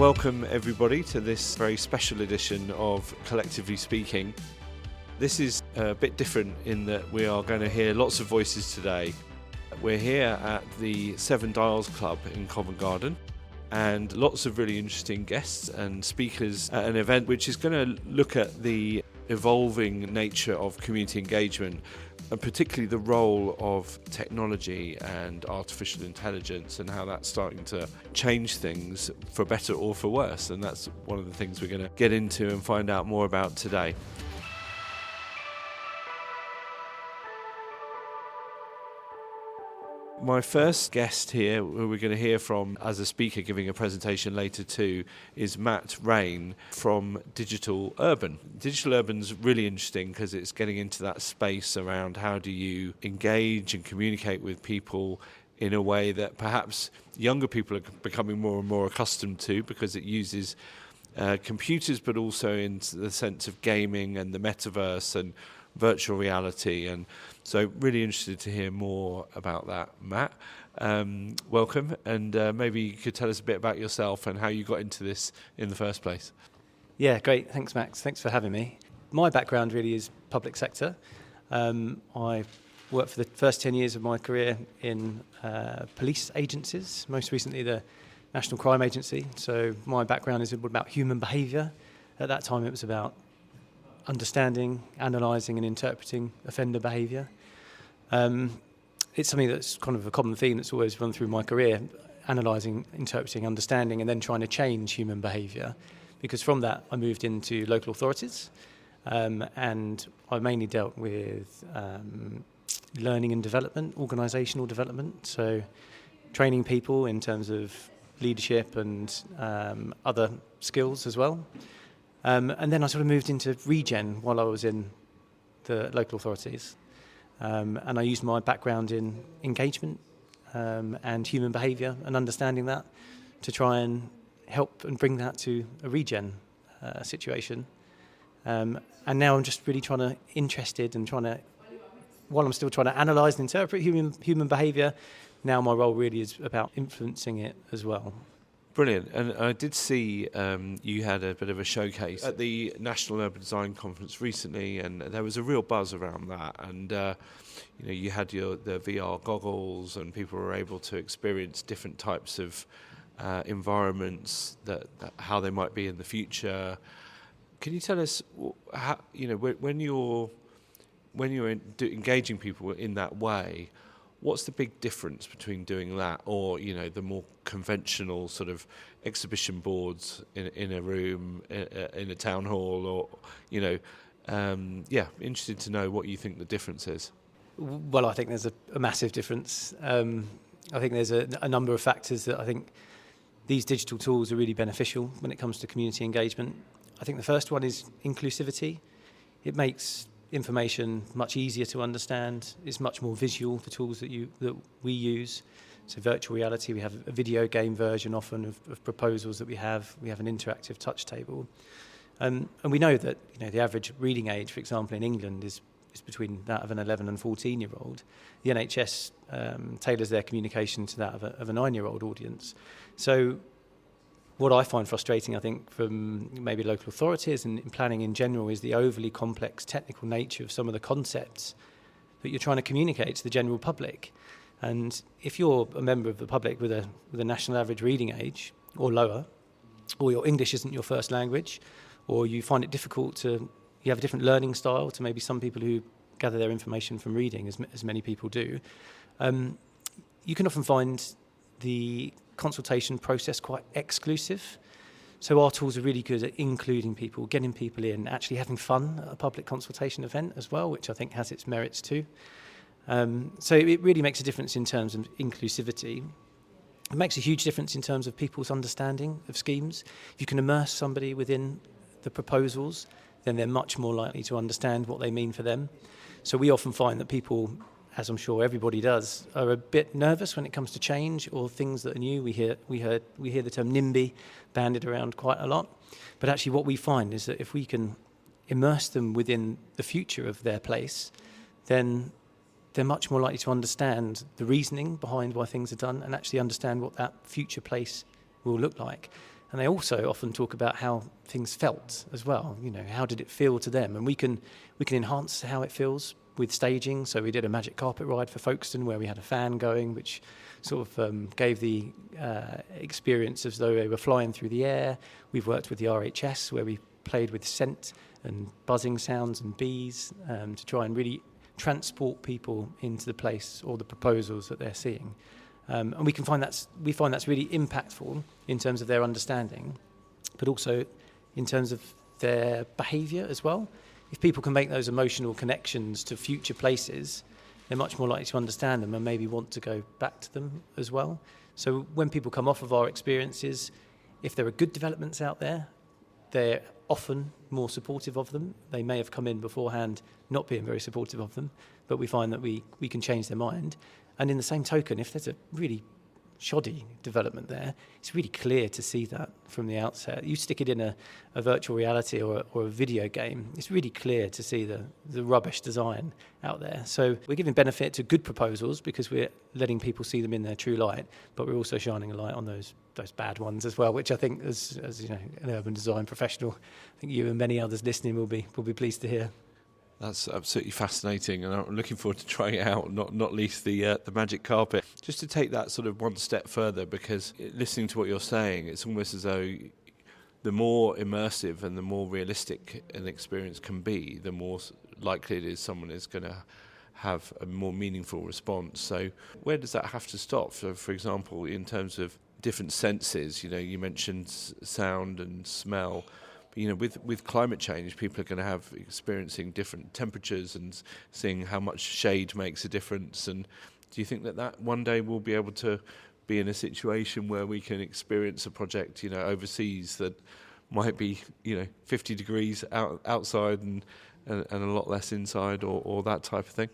Welcome everybody to this very special edition of Collectively Speaking. This is a bit different in that we are going to hear lots of voices today. We're here at the Seven Dials Club in Covent Garden, and lots of really interesting guests and speakers at an event which is going to look at the evolving nature of community engagement, and particularly the role of technology and artificial intelligence and how that's starting to change things for better or for worse. And that's one of the things we're going to get into and find out more about today. My first guest here, who we're going to hear from as a speaker giving a presentation later too, is Matt Rain from Digital Urban. Digital Urban's really interesting because it's getting into that space around how do you engage and communicate with people in a way that perhaps younger people are becoming more and more accustomed to, because it uses computers, but also in the sense of gaming and the metaverse and virtual reality. And so really interested to hear more about that, Matt. Welcome, and maybe you could tell us a bit about yourself and how you got into this in the first place. Yeah, great. Thanks, Max. Thanks for having me. My background really is public sector. I worked for the first 10 years of my career in police agencies, most recently the National Crime Agency. So my background is about human behaviour. At that time it was about understanding, analysing and interpreting offender behaviour. It's something that's kind of a common theme that's always run through my career, analysing, interpreting, understanding and then trying to change human behaviour. Because from that I moved into local authorities, and I mainly dealt with learning and development, organisational development, so training people in terms of leadership and other skills as well. And then I sort of moved into regen while I was in the local authorities. And I used my background in engagement and human behaviour and understanding that to try and help and bring that to a regen situation. And now I'm just really interested and while I'm still trying to analyse and interpret human behaviour, now my role really is about influencing it as well. Brilliant. And I did see you had a bit of a showcase at the National Urban Design Conference recently, and there was a real buzz around that. And you had the VR goggles, and people were able to experience different types of environments that how they might be in the future. Can you tell us how, when you're engaging people in that way, what's the big difference between doing that or, the more conventional sort of exhibition boards in a room, in a town hall, or, interested to know what you think the difference is. Well, I think there's a massive difference. I think there's a number of factors that I think these digital tools are really beneficial when it comes to community engagement. I think the first one is inclusivity. It makes information much easier to understand. It's much more visual, the tools that we use. So virtual reality, we have a video game version often of proposals that we have. We have an interactive touch table. And we know that the average reading age, for example, in England is between that of an 11 and 14-year-old. The NHS tailors their communication to that of a 9-year-old audience. So what I find frustrating, I think, from maybe local authorities and in planning in general is the overly complex technical nature of some of the concepts that you're trying to communicate to the general public. And if you're a member of the public with a national average reading age or lower, or your English isn't your first language, or you find it difficult you have a different learning style to maybe some people who gather their information from reading, as many people do, you can often find the consultation process quite exclusive. So our tools are really good at including people, getting people in, actually having fun at a public consultation event as well, which I think has its merits too. So it really makes a difference in terms of inclusivity. It makes a huge difference in terms of people's understanding of schemes. If you can immerse somebody within the proposals, then they're much more likely to understand what they mean for them. So we often find that people, as I'm sure everybody does, are a bit nervous when it comes to change or things that are new. We hear the term NIMBY bandied around quite a lot. But actually what we find is that if we can immerse them within the future of their place, then they're much more likely to understand the reasoning behind why things are done and actually understand what that future place will look like. And they also often talk about how things felt as well. You know, how did it feel to them? And we can enhance how it feels with staging. So we did a magic carpet ride for Folkestone where we had a fan going, which sort of gave the experience as though they were flying through the air. We've worked with the RHS where we played with scent and buzzing sounds and bees to try and really transport people into the place or the proposals that they're seeing. And we find that's really impactful in terms of their understanding, but also in terms of their behaviour as well. If people can make those emotional connections to future places, they're much more likely to understand them and maybe want to go back to them as well. So when people come off of our experiences, if there are good developments out there, they're often more supportive of them. They may have come in beforehand not being very supportive of them, but we find that we can change their mind. And in the same token, if there's a really shoddy development there, it's really clear to see that from the outset. You stick it in a virtual reality or a video game, it's really clear to see the rubbish design out there. So we're giving benefit to good proposals because we're letting people see them in their true light, but we're also shining a light on those bad ones as well, which I think as you know, an urban design professional, I think you and many others listening will be pleased to hear. That's absolutely fascinating, and I'm looking forward to trying it out, not least the magic carpet. Just to take that sort of one step further, because listening to what you're saying, it's almost as though the more immersive and the more realistic an experience can be, the more likely it is someone is going to have a more meaningful response. So where does that have to stop? So, for example, in terms of different senses, you know, you mentioned sound and smell. You know, with climate change, people are going to have experiencing different temperatures and seeing how much shade makes a difference. And do you think that one day we'll be able to be in a situation where we can experience a project, you know, overseas that might be, you know, 50 degrees outside and a lot less inside, or that type of thing?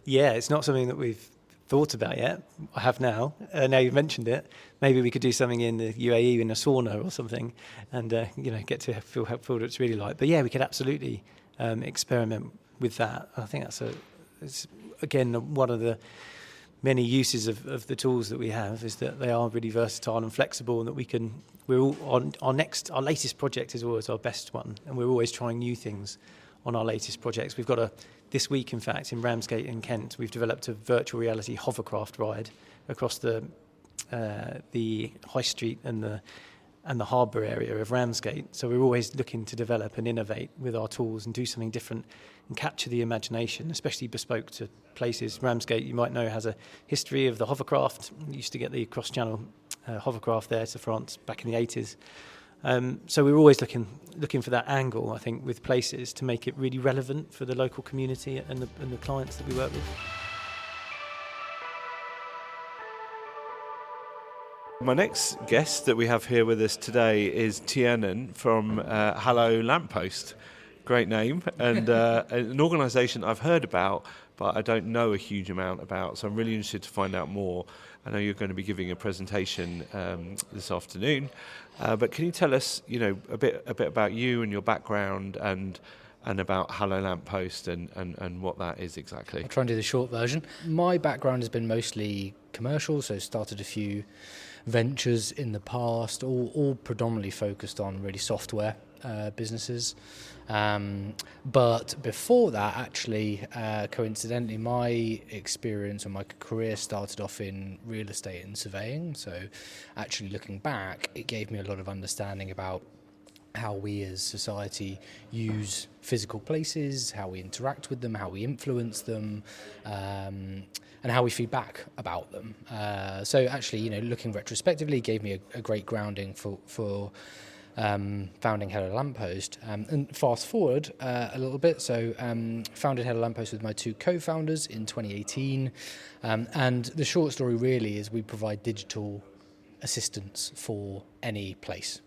Yeah, it's not something that we've thought about yet. I have now. Now you've mentioned it. Maybe we could do something in the UAE in a sauna or something, and you know, get to feel what it's really like. But yeah, we could absolutely experiment with that. I think it's again one of the many uses of the tools that we have, is that they are really versatile and flexible, and that we're all on our latest project is always our best one, and we're always trying new things on our latest projects. We've got this week, in fact, in Ramsgate in Kent, we've developed a virtual reality hovercraft ride across the high street and the harbour area of Ramsgate. So we're always looking to develop and innovate with our tools and do something different and capture the imagination, especially bespoke to places. Ramsgate, you might know, has a history of the hovercraft. We used to get the cross-channel hovercraft there to France back in the 80s. So we're always looking for that angle, I think, with places to make it really relevant for the local community and the clients that we work with. My next guest that we have here with us today is Tianan from Hello Lamppost. Great name, and an organisation I've heard about, but I don't know a huge amount about, so I'm really interested to find out more. I know you're going to be giving a presentation this afternoon, but can you tell us, you know, a bit about you and your background and about Hello Lamppost and what that is exactly? I'll try and do the short version. My background has been mostly commercial, so started a few ventures in the past, all predominantly focused on really software businesses. But before that, actually, coincidentally, my experience and my career started off in real estate and surveying. So actually looking back, it gave me a lot of understanding about how we as society use physical places, how we interact with them, how we influence them, and how we feed back about them. So actually, you know, looking retrospectively gave me a great grounding for founding Hello Lamppost. And fast forward a little bit, so founded Hello Lamppost with my two co-founders in 2018. And the short story really is we provide digital assistance for any place.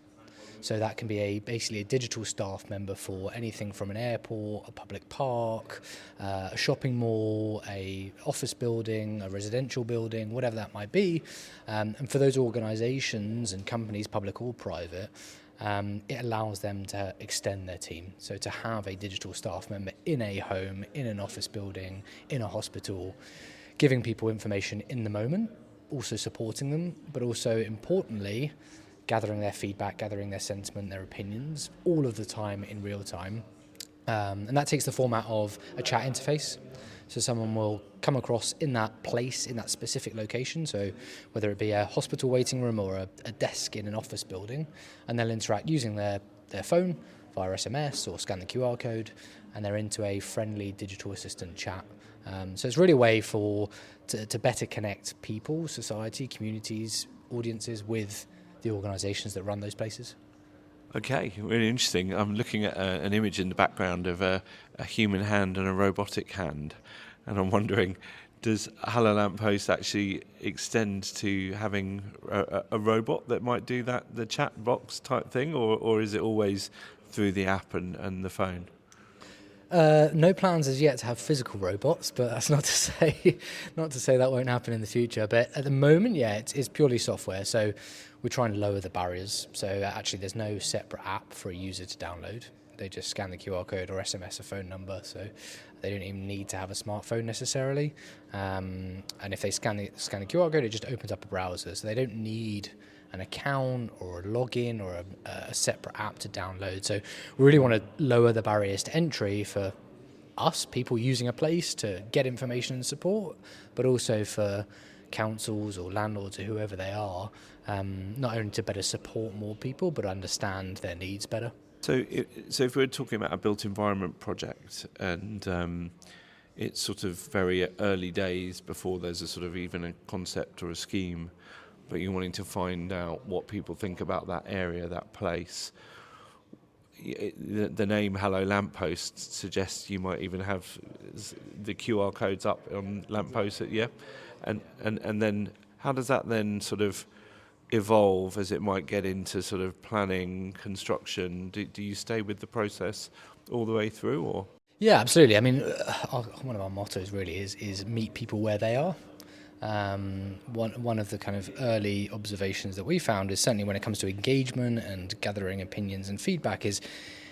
So that can be basically a digital staff member for anything from an airport, a public park, a shopping mall, a office building, a residential building, whatever that might be. And for those organisations and companies, public or private, it allows them to extend their team. So to have a digital staff member in a home, in an office building, in a hospital, giving people information in the moment, also supporting them, but also importantly, gathering their feedback, gathering their sentiment, their opinions, all of the time in real time. And that takes the format of a chat interface. So someone will come across in that place, in that specific location, so whether it be a hospital waiting room or a desk in an office building, and they'll interact using their phone via SMS or scan the QR code, and they're into a friendly digital assistant chat. So it's really a way to better connect people, society, communities, audiences with the organisations that run those places. Okay, really interesting. I'm looking at an image in the background of a human hand and a robotic hand, and I'm wondering, does Hello Lamppost actually extend to having a robot that might do that, the chat box type thing, or is it always through the app and the phone? No plans as yet to have physical robots, but that's not to say that won't happen in the future. But at the moment, yeah, it's purely software. So we're trying to lower the barriers. So actually, there's no separate app for a user to download. They just scan the QR code or SMS a phone number. So they don't even need to have a smartphone necessarily. And if they scan the QR code, it just opens up a browser. So they don't need an account or a login or a separate app to download. So we really want to lower the barriers to entry for us, people using a place to get information and support, but also for councils or landlords or whoever they are, not only to better support more people, but understand their needs better. So if we're talking about a built environment project and it's sort of very early days before there's a sort of even a concept or a scheme, but you're wanting to find out what people think about that area, that place. The name Hello Lamppost suggests you might even have the QR codes up on lampposts, and then how does that then sort of evolve as it might get into sort of planning, construction? Do you stay with the process all the way through, or? Yeah, absolutely. I mean, one of our mottos really is meet people where they are. One of the kind of early observations that we found is certainly when it comes to engagement and gathering opinions and feedback is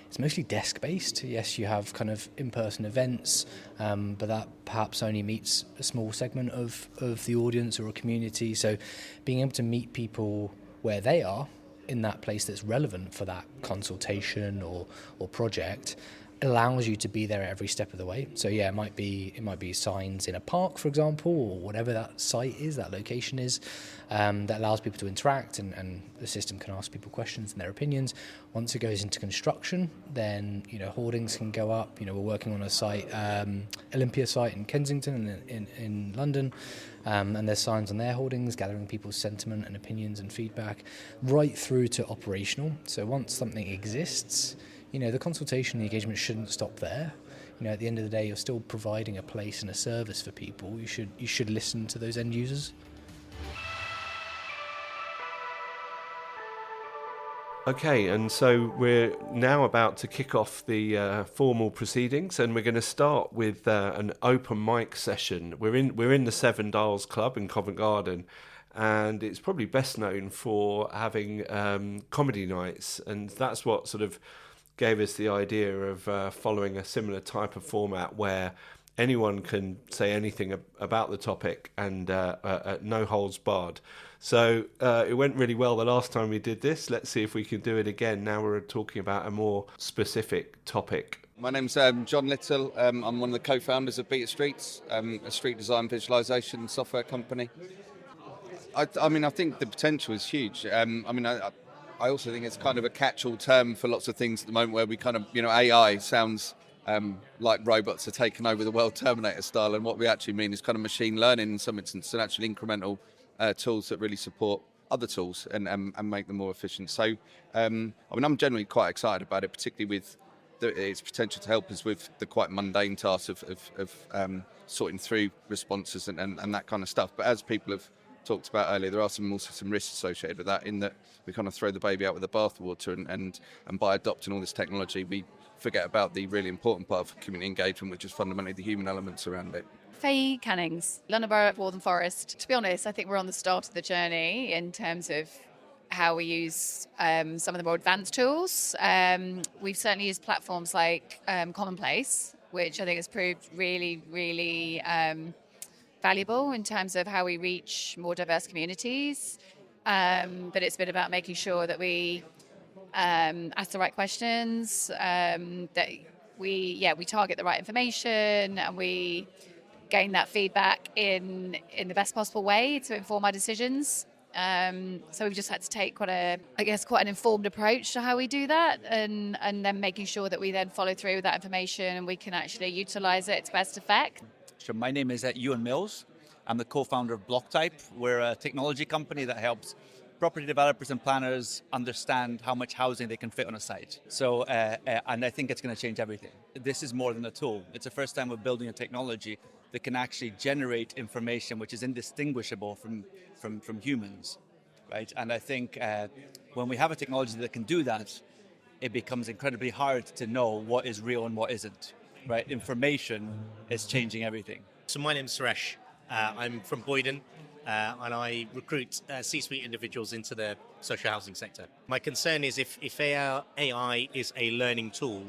it's mostly desk-based. Yes, you have kind of in-person events, but that perhaps only meets a small segment of the audience or a community. So being able to meet people where they are in that place that's relevant for that consultation or project allows you to be there every step of the way. So yeah, it might be signs in a park, for example, or whatever that site is, that location is, that allows people to interact and the system can ask people questions and their opinions. Once it goes into construction, then hoardings can go up. We're working on a site, Olympia site in Kensington in London, and there's signs on their hoardings gathering people's sentiment and opinions and feedback, right through to operational. So once something exists, the consultation, the engagement shouldn't stop there. At the end of the day, you're still providing a place and a service for people. You should listen to those end users. Okay, and so we're now about to kick off the formal proceedings, and we're going to start with an open mic session. We're in the Seven Dials Club in Covent Garden, and it's probably best known for having comedy nights, and that's what sort of gave us the idea of following a similar type of format where anyone can say anything about the topic and no holds barred. So it went really well the last time we did this. Let's see if we can do it again. Now we're talking about a more specific topic. My name's John Little. I'm one of the co-founders of Beta Streets, a street design visualization software company. I think the potential is huge. I also think it's kind of a catch-all term for lots of things at the moment where we kind of, AI sounds like robots are taking over the world, Terminator style, and what we actually mean is kind of machine learning in some instances and actually incremental tools that really support other tools and make them more efficient. So, I'm generally quite excited about it, particularly with its potential to help us with the quite mundane tasks of sorting through responses and that kind of stuff. But as people have talked about earlier, there are some risks associated with that, in that we kind of throw the baby out with the bathwater, and by adopting all this technology we forget about the really important part of community engagement, which is fundamentally the human elements around it. Faye Cannings, London Borough, Waltham Forest. To be honest, I think we're on the start of the journey in terms of how we use some of the more advanced tools. We've certainly used platforms like Commonplace, which I think has proved really, really valuable in terms of how we reach more diverse communities. But it's been about making sure that we ask the right questions, that we target the right information, and we gain that feedback in the best possible way to inform our decisions. So we've just had to take quite an informed approach to how we do that, and then making sure that we then follow through with that information and we can actually utilize it to best effect. So my name is Ewan Mills. I'm the co-founder of Blocktype. We're a technology company that helps property developers and planners understand how much housing they can fit on a site. So, and I think it's going to change everything. This is more than a tool. It's the first time we're building a technology that can actually generate information which is indistinguishable from humans, right? And I think when we have a technology that can do that, it becomes incredibly hard to know what is real and what isn't, right? Information is changing everything. So my name's Suresh. I'm from Boyden, and I recruit C-suite individuals into the social housing sector. My concern is if AI is a learning tool,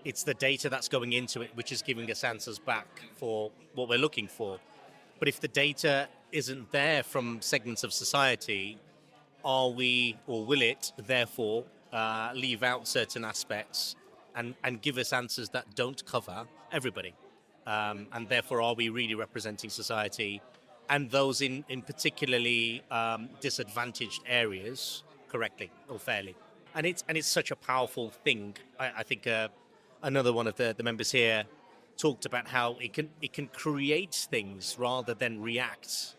it's the data that's going into it which is giving us answers back for what we're looking for. But if the data isn't there from segments of society, are we, or will it, therefore, leave out certain aspects and give us answers that don't cover everybody? And therefore, are we really representing society and those in particularly disadvantaged areas correctly or fairly? And it's such a powerful thing. I think another one of the members here talked about how it can create things rather than react,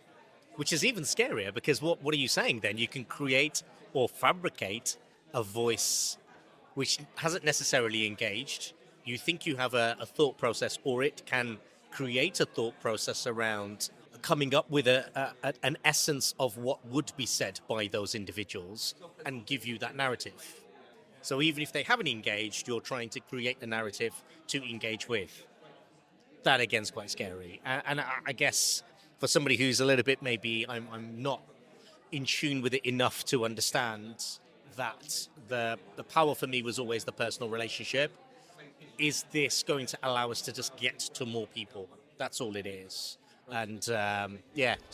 which is even scarier, because what are you saying then? You can create or fabricate a voice which hasn't necessarily engaged. You think you have a thought process, or it can create a thought process around coming up with an essence of what would be said by those individuals and give you that narrative. So even if they haven't engaged, you're trying to create a narrative to engage with. That again is quite scary. And I guess for somebody who's a little bit, maybe I'm not in tune with it enough to understand that the power for me was always the personal relationship. Is this going to allow us to just get to more people? That's all it is. And so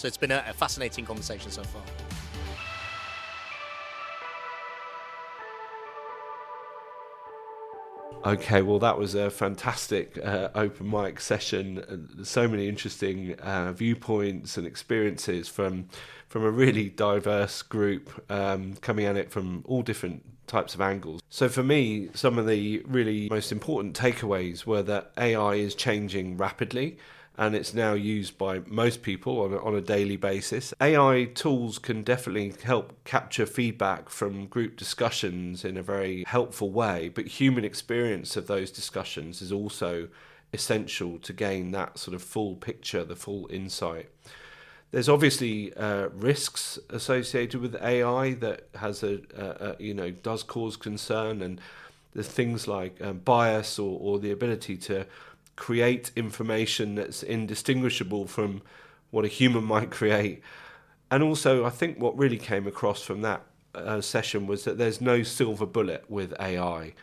it's been a fascinating conversation so far. Okay, well, that was a fantastic open mic session. So many interesting viewpoints and experiences from a really diverse group coming at it from all different types of angles. So for me, some of the really most important takeaways were that AI is changing rapidly, and it's now used by most people on a daily basis. AI tools can definitely help capture feedback from group discussions in a very helpful way, but human experience of those discussions is also essential to gain that sort of full picture, the full insight. There's obviously risks associated with AI that has does cause concern, and there's things like bias or the ability to create information that's indistinguishable from what a human might create. And also, I think what really came across from that session was that there's no silver bullet with AI,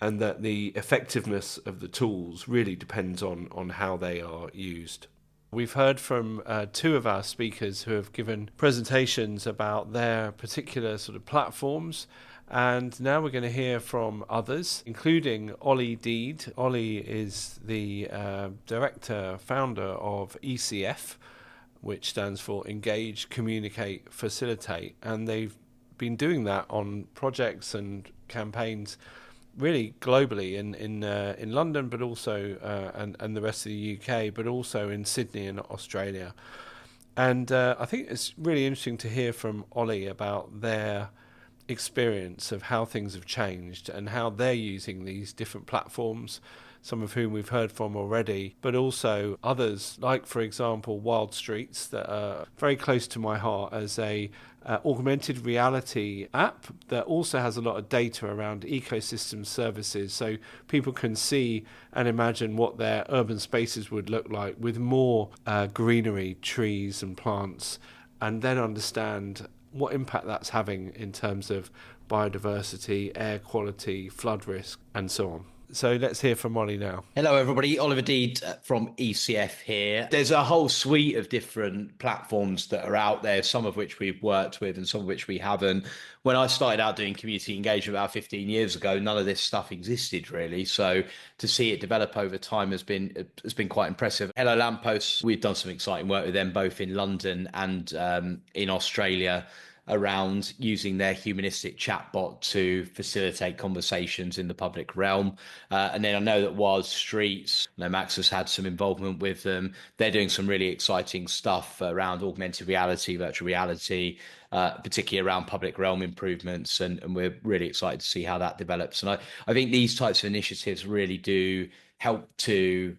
and that the effectiveness of the tools really depends on how they are used. We've heard from two of our speakers who have given presentations about their particular sort of platforms. And now we're going to hear from others, including Ollie Deed. Ollie is the director, founder of ECF, which stands for Engage, Communicate, Facilitate. And they've been doing that on projects and campaigns really globally in London, but also and the rest of the UK, but also in Sydney and Australia. And I think it's really interesting to hear from Ollie about their experience of how things have changed and how they're using these different platforms, some of whom we've heard from already, but also others, like, for example, Wild Streets, that are very close to my heart as a augmented reality app that also has a lot of data around ecosystem services, so people can see and imagine what their urban spaces would look like with more greenery, trees and plants, and then understand what impact that's having in terms of biodiversity, air quality, flood risk, and so on. So let's hear from Ollie now. Hello, everybody. Oliver Deed from ECF here. There's a whole suite of different platforms that are out there, some of which we've worked with and some of which we haven't. When I started out doing community engagement about 15 years ago, none of this stuff existed really. So to see it develop over time has been quite impressive. Hello Lampposts, we've done some exciting work with them both in London and in Australia, around using their humanistic chatbot to facilitate conversations in the public realm. And then I know that Wild Streets, Max has had some involvement with them. They're doing some really exciting stuff around augmented reality, virtual reality, particularly around public realm improvements. And we're really excited to see how that develops. And I think these types of initiatives really do help to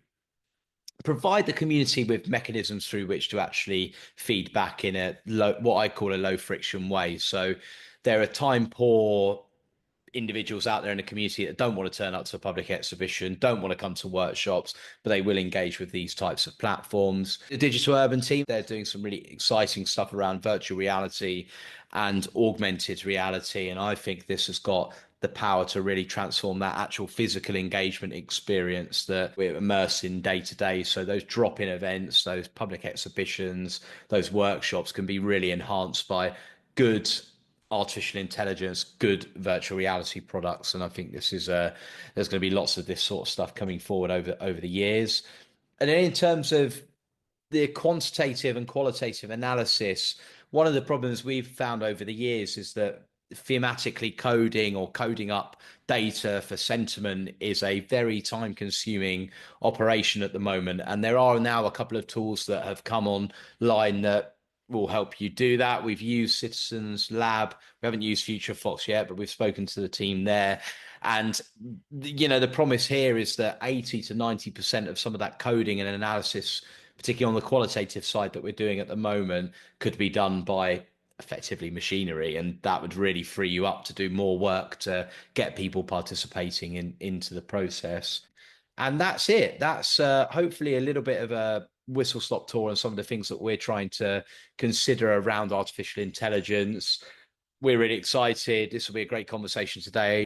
provide the community with mechanisms through which to actually feed back in a what I call a low friction way. So there are time poor individuals out there in the community that don't want to turn up to a public exhibition, don't want to come to workshops, but they will engage with these types of platforms. The Digital Urban team, they're doing some really exciting stuff around virtual reality and augmented reality. And I think this has got the power to really transform that actual physical engagement experience that we're immersed in day to day. So those drop-in events, those public exhibitions, those workshops can be really enhanced by good artificial intelligence, good virtual reality products. And I think this is there's going to be lots of this sort of stuff coming forward over the years. And then in terms of the quantitative and qualitative analysis, one of the problems we've found over the years is that thematically coding or coding up data for sentiment is a very time consuming operation at the moment. And there are now a couple of tools that have come online that will help you do that. We've used Citizens Lab. We haven't used Future Fox yet, but we've spoken to the team there. And, the promise here is that 80 to 90% of some of that coding and analysis, particularly on the qualitative side that we're doing at the moment, could be done by effectively machinery. And that would really free you up to do more work to get people participating into the process. And that's it. That's hopefully a little bit of a whistle-stop tour on some of the things that we're trying to consider around artificial intelligence. We're really excited. This will be a great conversation today.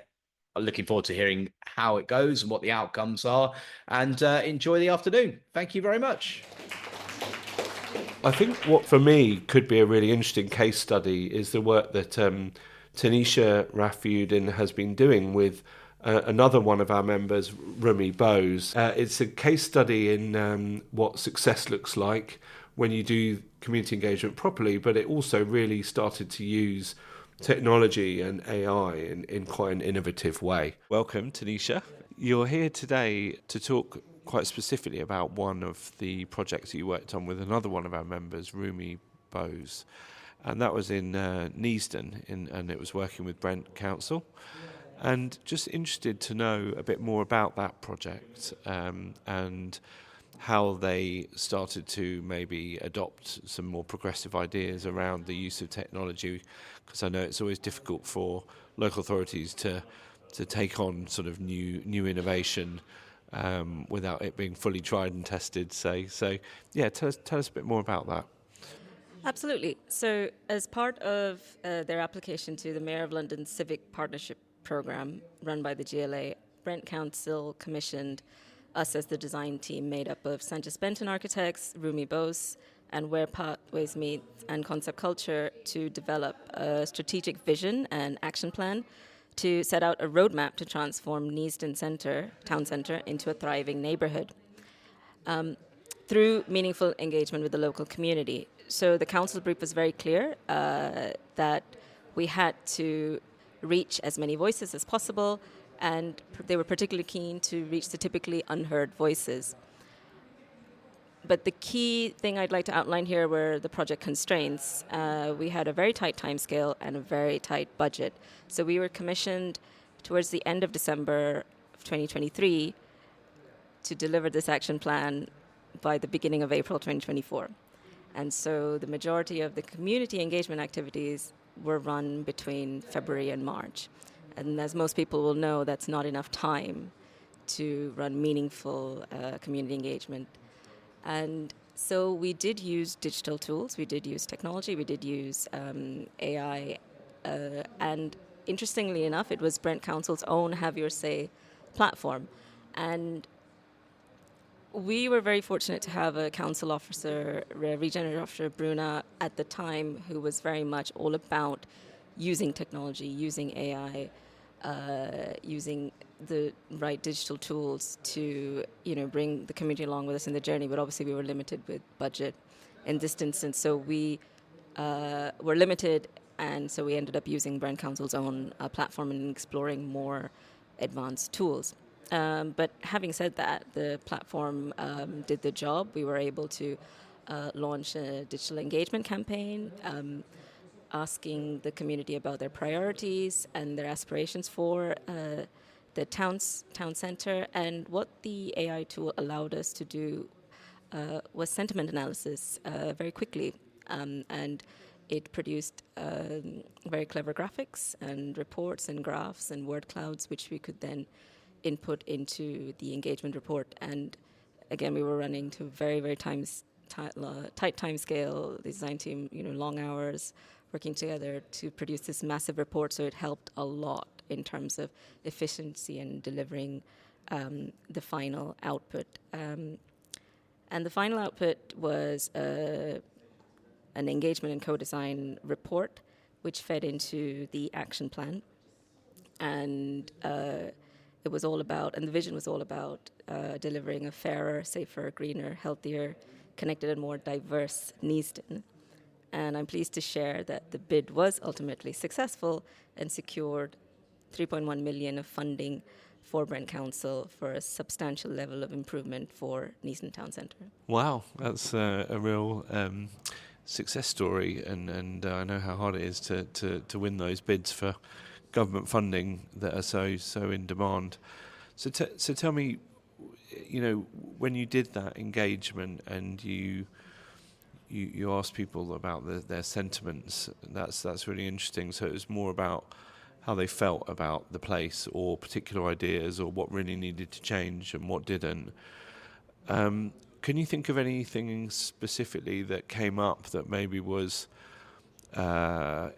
I'm looking forward to hearing how it goes and what the outcomes are. And enjoy the afternoon. Thank you very much. I think what for me could be a really interesting case study is the work that Tanisha Rafiuddin has been doing with another one of our members, Rumi Bose. It's a case study in what success looks like when you do community engagement properly, but it also really started to use technology and AI in quite an innovative way. Welcome, Tanisha. You're here today to talk quite specifically about one of the projects that you worked on with another one of our members, Rumi Bose. And that was in Neasden, and it was working with Brent Council. And just interested to know a bit more about that project and how they started to maybe adopt some more progressive ideas around the use of technology, because I know it's always difficult for local authorities to take on sort of new innovation without it being fully tried and tested, say. So, yeah, tell us a bit more about that. Absolutely. So, as part of their application to the Mayor of London's Civic Partnership Programme run by the GLA, Brent Council commissioned us as the design team made up of Sanchez Benton Architects, Rumi Bose, and Where Pathways Meet and Concept Culture to develop a strategic vision and action plan to set out a roadmap to transform Neasden Town Centre into a thriving neighbourhood through meaningful engagement with the local community. So the council brief was very clear that we had to reach as many voices as possible, and they were particularly keen to reach the typically unheard voices. But the key thing I'd like to outline here were the project constraints. We had a very tight timescale and a very tight budget. So we were commissioned towards the end of December of 2023 to deliver this action plan by the beginning of April 2024. And so the majority of the community engagement activities were run between February and March. And as most people will know, that's not enough time to run meaningful community engagement. And so we did use digital tools, we did use technology, we did use AI, and interestingly enough, it was Brent Council's own Have Your Say platform. And we were very fortunate to have a council officer, regenerative officer, Bruna, at the time, who was very much all about using technology, using AI, using the right digital tools to, bring the community along with us in the journey. But obviously we were limited with budget in this instance. So we were limited, and so we ended up using Brand Council's own platform and exploring more advanced tools. But having said that, the platform did the job. We were able to launch a digital engagement campaign, asking the community about their priorities and their aspirations for the town centre. And what the AI tool allowed us to do was sentiment analysis very quickly. And it produced very clever graphics and reports and graphs and word clouds, which we could then input into the engagement report. And again, we were running to very, very tight time scale. The design team, long hours working together to produce this massive report. So it helped a lot in terms of efficiency and delivering the final output. And the final output was an engagement and co-design report, which fed into the action plan. And it was all about, and the vision was all about delivering a fairer, safer, greener, healthier, connected and more diverse Neasden. And I'm pleased to share that the bid was ultimately successful and secured 3.1 million of funding for Brent Council for a substantial level of improvement for Neasden Town Centre. Wow, that's a real success story, and I know how hard it is to win those bids for government funding that are so in demand. So tell me, when you did that engagement and you asked people about their sentiments, that's really interesting. So it was more about how they felt about the place or particular ideas or what really needed to change and what didn't. Can you think of anything specifically that came up that maybe was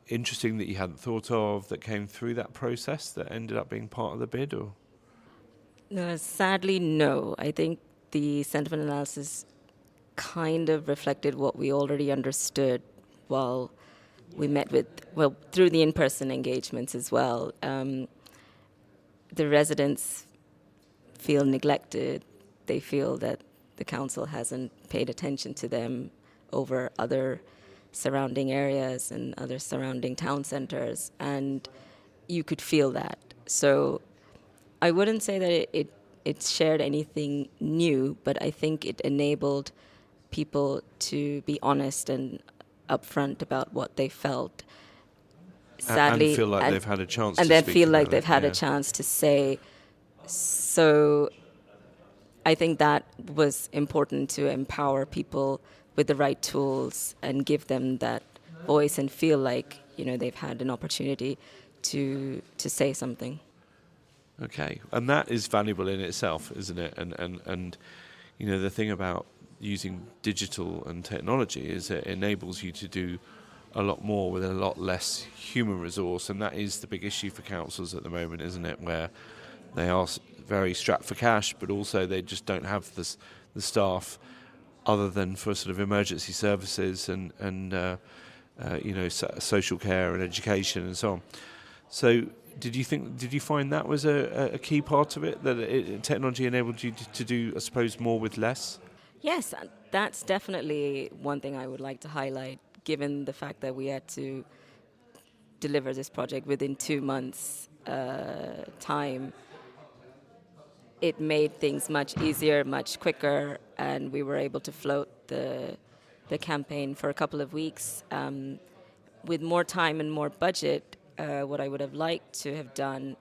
interesting that you hadn't thought of, that came through that process that ended up being part of the bid? Or No, sadly, no. I think the sentiment analysis kind of reflected what we already understood while we met through the in-person engagements as well. The residents feel neglected. They feel that the council hasn't paid attention to them over other surrounding areas and other surrounding town centres, and you could feel that. So I wouldn't say that it shared anything new, but I think it enabled people to be honest and upfront about what they felt. Sadly, and feel like they've had a chance to and then speak feel like about they've it, had yeah. a chance to say. So I think that was important, to empower people with the right tools and give them that voice and feel like they've had an opportunity to say something. Okay, and that is valuable in itself, isn't it? And the thing about using digital and technology is it enables you to do a lot more with a lot less human resource, and that is the big issue for councils at the moment, isn't it? Where they are very strapped for cash, but also they just don't have the staff other than for sort of emergency services and social care and education and so on. So did you find that was a key part of it, that technology enabled you to do, I suppose, more with less? Yes, that's definitely one thing I would like to highlight, given the fact that we had to deliver this project within 2 months' time. It made things much easier, much quicker, and we were able to float the campaign for a couple of weeks. With more time and more budget, what I would have liked to have done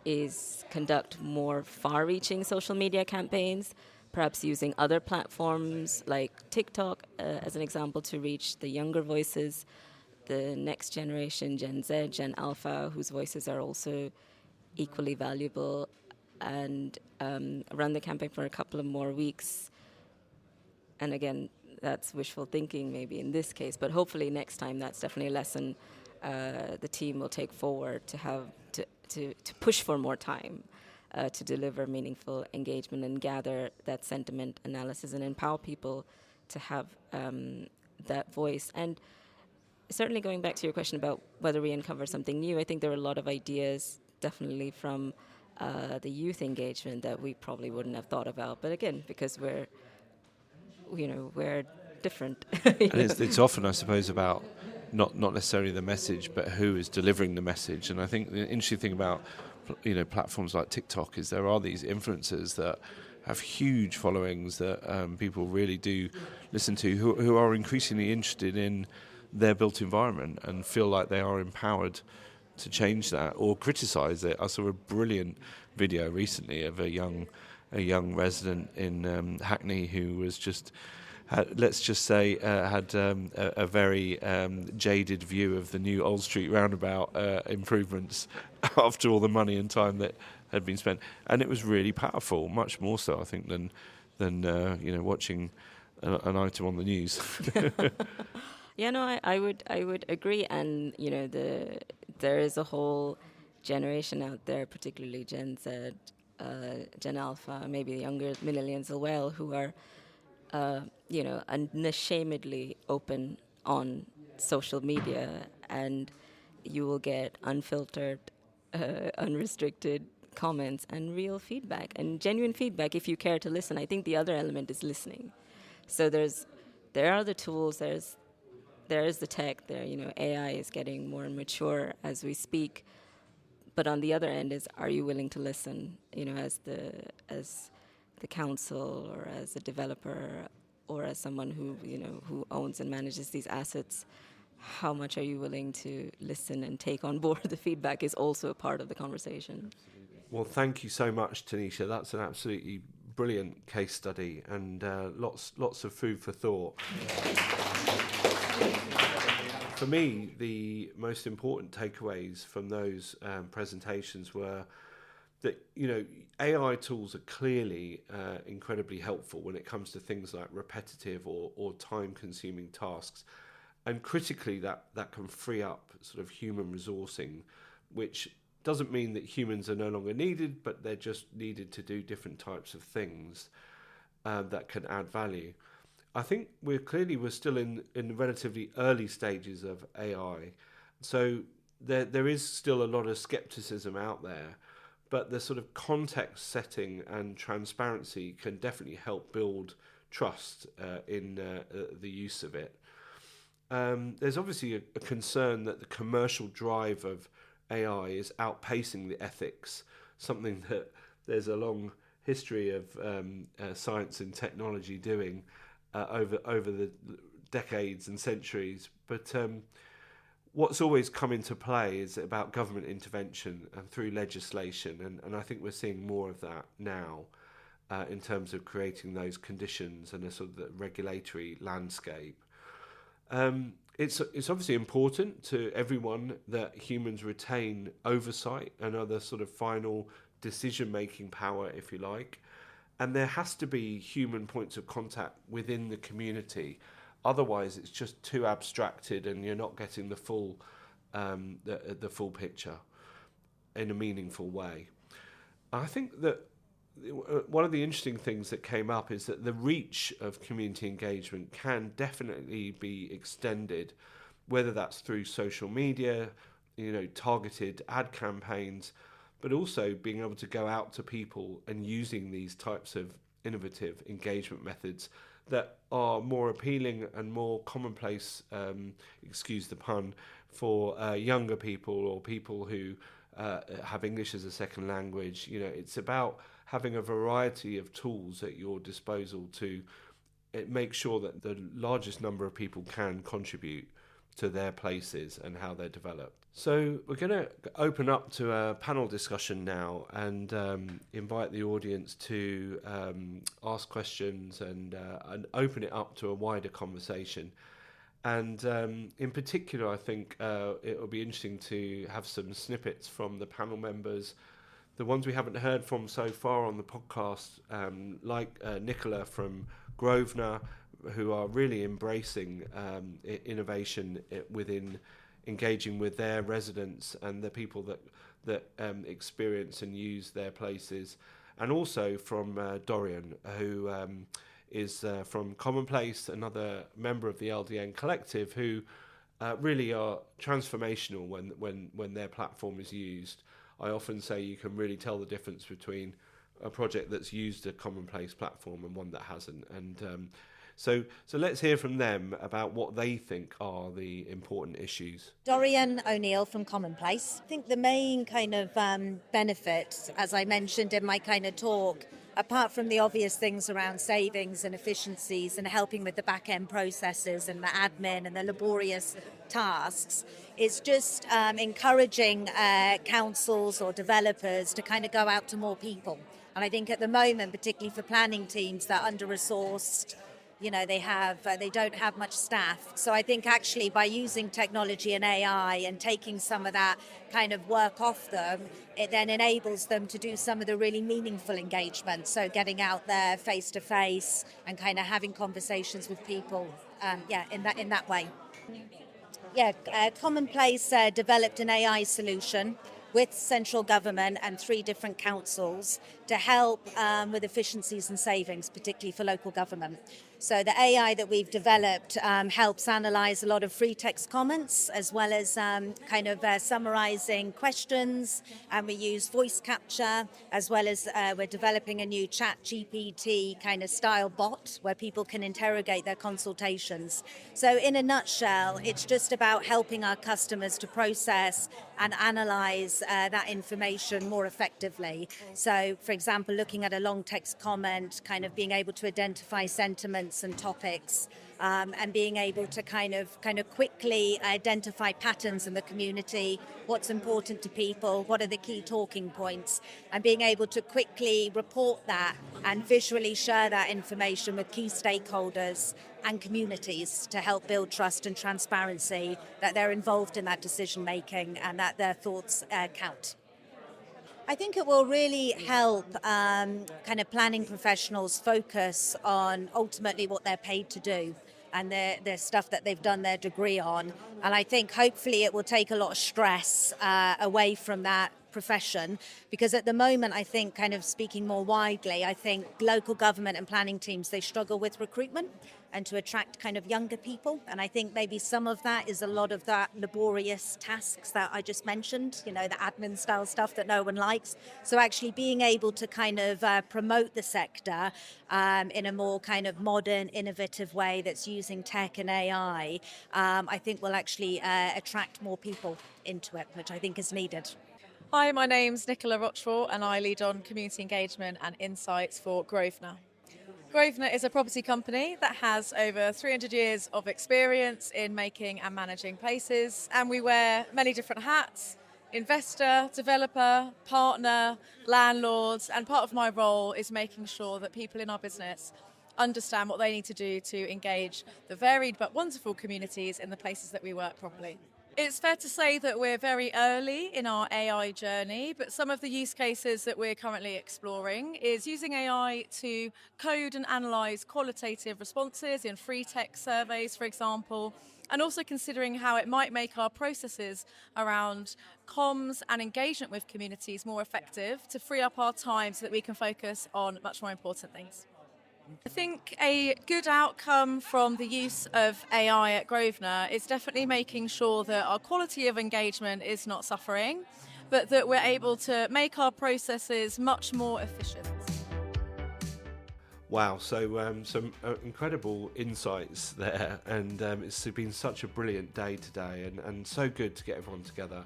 is conduct more far-reaching social media campaigns, perhaps using other platforms like TikTok as an example to reach the younger voices, the next generation, Gen Z, Gen Alpha, whose voices are also equally valuable, and run the campaign for a couple of more weeks. And again, that's wishful thinking maybe in this case, but hopefully next time that's definitely a lesson the team will take forward to have to push for more time to deliver meaningful engagement and gather that sentiment analysis and empower people to have that voice. And certainly going back to your question about whether we uncover something new, I think there are a lot of ideas definitely from the youth engagement that we probably wouldn't have thought about. But again, because we're different. And it's often, I suppose, about not necessarily the message, but who is delivering the message. And I think the interesting thing about platforms like TikTok is there are these influencers that have huge followings that people really do listen to, who are increasingly interested in their built environment and feel like they are empowered to change that or criticise it. I saw a brilliant video recently of a young resident in Hackney who was had a very jaded view of the new Old Street roundabout improvements after all the money and time that had been spent, and it was really powerful, much more so I think than watching an item on the news. Yeah, no, I would agree, and there is a whole generation out there, particularly Gen Z, Gen Alpha, maybe younger millennials as well, who are unashamedly open on social media, and you will get unfiltered, unrestricted comments and real feedback and genuine feedback if you care to listen. I think the other element is listening. So there are the tools, there is the tech, AI is getting more mature as we speak, but on the other end is, are you willing to listen, as the council or as a developer or as someone who owns and manages these assets? How much are you willing to listen and take on board the feedback is also a part of the conversation. Well, thank you so much, Tanisha. That's an absolutely brilliant case study and lots of food for thought. For me, the most important takeaways from those presentations were that AI tools are clearly incredibly helpful when it comes to things like repetitive or time-consuming tasks, and critically that can free up sort of human resourcing, which doesn't mean that humans are no longer needed, but they're just needed to do different types of things that can add value. I think we're still in relatively early stages of AI, so there is still a lot of skepticism out there, but the sort of context setting and transparency can definitely help build trust in the use of it. There's obviously a concern that the commercial drive of AI is outpacing the ethics, something that there's a long history of science and technology doing over the decades and centuries. But what's always come into play is about government intervention and through legislation, and I think we're seeing more of that now in terms of creating those conditions and a sort of the regulatory landscape. It's obviously important to everyone that humans retain oversight and other sort of final decision-making power, if you like. And there has to be human points of contact within the community. Otherwise, it's just too abstracted, and you're not getting the full picture in a meaningful way. I think that one of the interesting things that came up is that the reach of community engagement can definitely be extended, whether that's through social media, targeted ad campaigns, but also being able to go out to people and using these types of innovative engagement methods that are more appealing and more commonplace, excuse the pun, for younger people or people who have English as a second language. It's about having a variety of tools at your disposal to make sure that the largest number of people can contribute to their places and how they're developed. So we're going to open up to a panel discussion now and invite the audience to ask questions and open it up to a wider conversation. And in particular, I think it will be interesting to have some snippets from the panel members, the ones we haven't heard from so far on the podcast, like Nicola from Grosvenor, who are really embracing innovation within engaging with their residents and the people that experience and use their places, and also from Dorian, who is from Commonplace, another member of the LDN Collective, who really are transformational when their platform is used. I often say you can really tell the difference between a project that's used a Commonplace platform and one that hasn't. And so let's hear from them about what they think are the important issues. Dorian O'Neill from Commonplace. I think the main kind of benefit, as I mentioned in my kind of talk, apart from the obvious things around savings and efficiencies and helping with the back-end processes and the admin and the laborious tasks, is just encouraging councils or developers to kind of go out to more people. And I think at the moment, particularly for planning teams that are under-resourced, they don't have much staff. So I think actually by using technology and AI and taking some of that kind of work off them, it then enables them to do some of the really meaningful engagement. So getting out there face to face and kind of having conversations with people, in that way. Commonplace developed an AI solution with central government and 3 different councils to help with efficiencies and savings, particularly for local government. So the AI that we've developed helps analyse a lot of free text comments, as well as summarising questions, and we use voice capture, as well as we're developing a new chat GPT kind of style bot where people can interrogate their consultations. So in a nutshell, it's just about helping our customers to process and analyse that information more effectively. So, for example, looking at a long text comment, kind of being able to identify sentiments and topics, and being able to kind of quickly identify patterns in the community, what's important to people, what are the key talking points, and being able to quickly report that and visually share that information with key stakeholders and communities to help build trust and transparency that they're involved in that decision making and that their thoughts count. I think it will really help kind of planning professionals focus on ultimately what they're paid to do and their stuff that they've done their degree on. And I think hopefully it will take a lot of stress away from that profession, because at the moment, I think, kind of speaking more widely, I think local government and planning teams, they struggle with recruitment and to attract kind of younger people. And I think maybe some of that is a lot of that laborious tasks that I just mentioned, the admin style stuff that no one likes. So actually being able to kind of promote the sector in a more kind of modern, innovative way that's using tech and AI, I think will actually attract more people into it, which I think is needed. Hi, my name's Nicola Rochefort and I lead on community engagement and insights for Grosvenor. Grosvenor is a property company that has over 300 years of experience in making and managing places, and we wear many different hats: investor, developer, partner, landlords, and part of my role is making sure that people in our business understand what they need to do to engage the varied but wonderful communities in the places that we work properly. It's fair to say that we're very early in our AI journey, but some of the use cases that we're currently exploring is using AI to code and analyse qualitative responses in free text surveys, for example, and also considering how it might make our processes around comms and engagement with communities more effective to free up our time so that we can focus on much more important things. I think a good outcome from the use of AI at Grosvenor is definitely making sure that our quality of engagement is not suffering, but that we're able to make our processes much more efficient. Wow, so some incredible insights there, and it's been such a brilliant day today, and so good to get everyone together.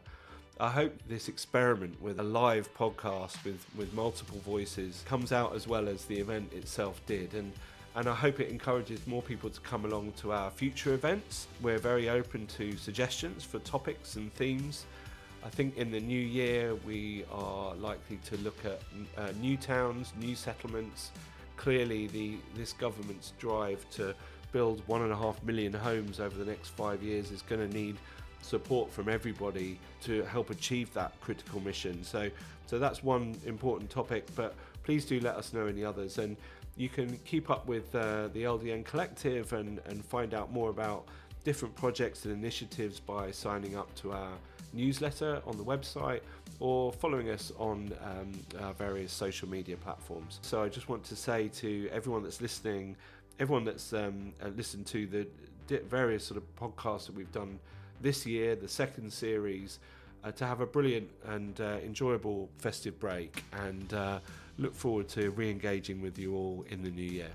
I hope this experiment with a live podcast with multiple voices comes out as well as the event itself did, and I hope it encourages more people to come along to our future events. We're very open to suggestions for topics and themes. I think in the new year we are likely to look at new towns, new settlements. Clearly this government's drive to build 1.5 million homes over the next 5 years is going to need support from everybody to help achieve that critical mission. So that's one important topic, but please do let us know any others, and you can keep up with the LDN Collective and find out more about different projects and initiatives by signing up to our newsletter on the website or following us on our various social media platforms. So I just want to say to everyone that's listening, everyone that's listened to the various sort of podcasts that we've done this year, the second series, to have a brilliant and enjoyable festive break, and look forward to re-engaging with you all in the new year.